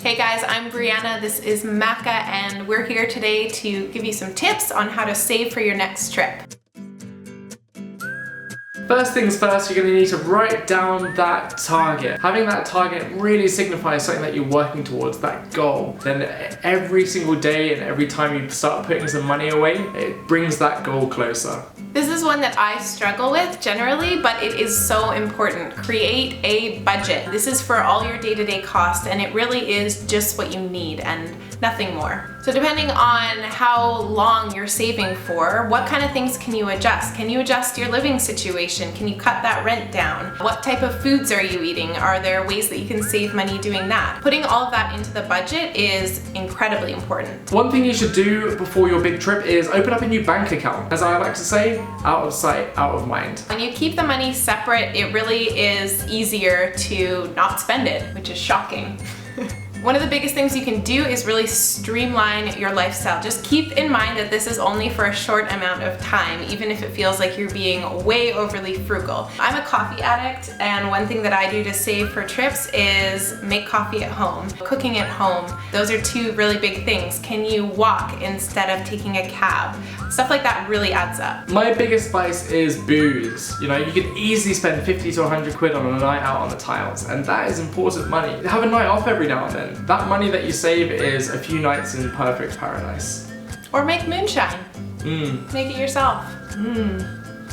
Hey guys, I'm Brianna, this is Maka, and we're here today to give you some tips on how to save for your next trip. First things first, you're going to need to write down that target. Having that target really signifies something that you're working towards, that goal. Then every single day and every time you start putting some money away, it brings that goal closer. This is one that I struggle with generally, but it is so important. Create a budget. This is for all your day-to-day costs, and it really is just what you need and nothing more. So depending on how long you're saving for, what kind of things can you adjust? Can you adjust your living situation? Can you cut that rent down? What type of foods are you eating? Are there ways that you can save money doing that? Putting all of that into the budget is incredibly important. One thing you should do before your big trip is open up a new bank account. As I like to say, out of sight, out of mind. When you keep the money separate, it really is easier to not spend it, which is shocking. One of the biggest things you can do is really streamline your lifestyle. Just keep in mind that this is only for a short amount of time, even if it feels like you're being way overly frugal. I'm a coffee addict, and one thing that I do to save for trips is make coffee at home, cooking at home. Those are two really big things. Can you walk instead of taking a cab? Stuff like that really adds up. My biggest vice is booze. You know, you can easily spend 50 to 100 quid on a night out on the tiles, and that is important money. Have a night off every now and then. That money that you save is a few nights in perfect paradise. Or make moonshine. Make it yourself.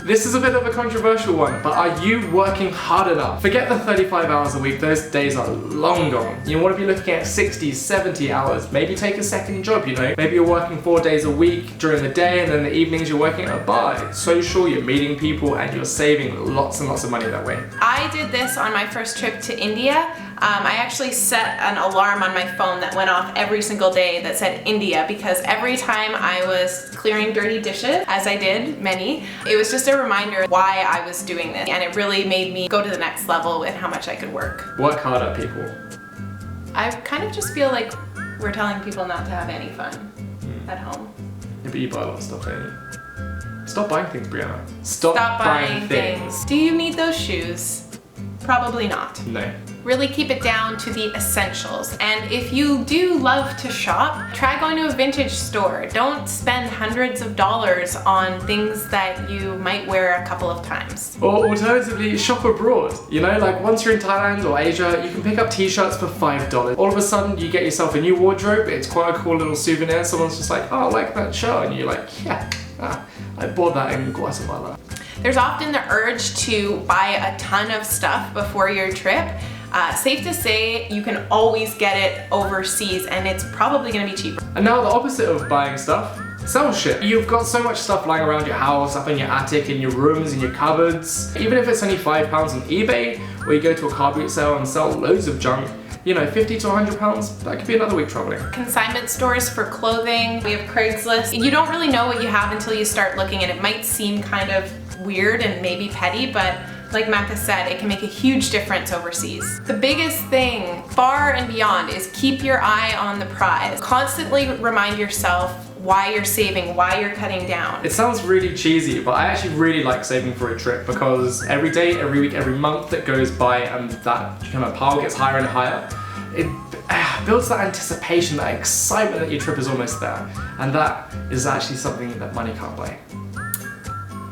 This is a bit of a controversial one, but are you working hard enough? Forget the 35 hours a week, those days are long gone. You want to be looking at 60, 70 hours, maybe take a second job, you know? Maybe you're working 4 days a week during the day, and then the evenings you're working at a bar. It's social, you're meeting people, and you're saving lots and lots of money that way. I did this on my first trip to India. I actually set an alarm on my phone that went off every single day that said India, because every time I was clearing dirty dishes, as I did many, it was just a reminder why I was doing this, and it really made me go to the next level with how much I could work. Work harder, people. I kind of just feel like we're telling people not to have any fun at home. Yeah, but you buy a lot of stuff, don't you? Stop buying things, Brianna. Stop buying things. Do you need those shoes? Probably not. No. Really keep it down to the essentials. And if you do love to shop, try going to a vintage store. Don't spend hundreds of dollars on things that you might wear a couple of times. Or alternatively, shop abroad. You know, like once you're in Thailand or Asia, you can pick up t-shirts for $5. All of a sudden, you get yourself a new wardrobe. It's quite a cool little souvenir. Someone's just like, oh, I like that shirt. And you're like, yeah, I bought that in Guatemala. There's often the urge to buy a ton of stuff before your trip. Safe to say, you can always get it overseas, and it's probably gonna be cheaper. And now the opposite of buying stuff, sell shit. You've got so much stuff lying around your house, up in your attic, in your rooms, in your cupboards. Even if it's only £5 on eBay, or you go to a car boot sale and sell loads of junk, you know, 50 to 100 pounds, that could be another week traveling. Consignment stores for clothing, we have Craigslist. You don't really know what you have until you start looking, and it might seem kind of weird and maybe petty, but like Maka said, it can make a huge difference overseas. The biggest thing, far and beyond, is keep your eye on the prize. Constantly remind yourself why you're saving, why you're cutting down. It sounds really cheesy, but I actually really like saving for a trip, because every day, every week, every month that goes by and that kind of pile gets higher and higher, it builds that anticipation, that excitement that your trip is almost there. And that is actually something that money can't buy.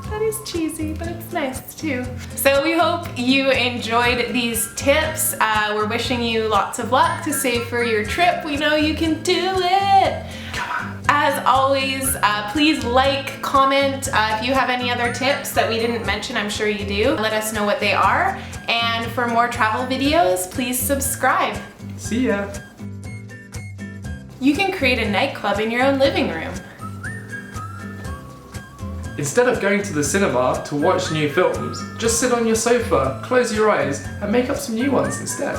That is cheesy, but it's nice too. So we hope you enjoyed these tips. We're wishing you lots of luck to save for your trip. We know you can do it. Come on. As always, please like, comment. If you have any other tips that we didn't mention, I'm sure you do. Let us know what they are. And for more travel videos, please subscribe. See ya. You can create a nightclub in your own living room. Instead of going to the cinema to watch new films, just sit on your sofa, close your eyes, and make up some new ones instead.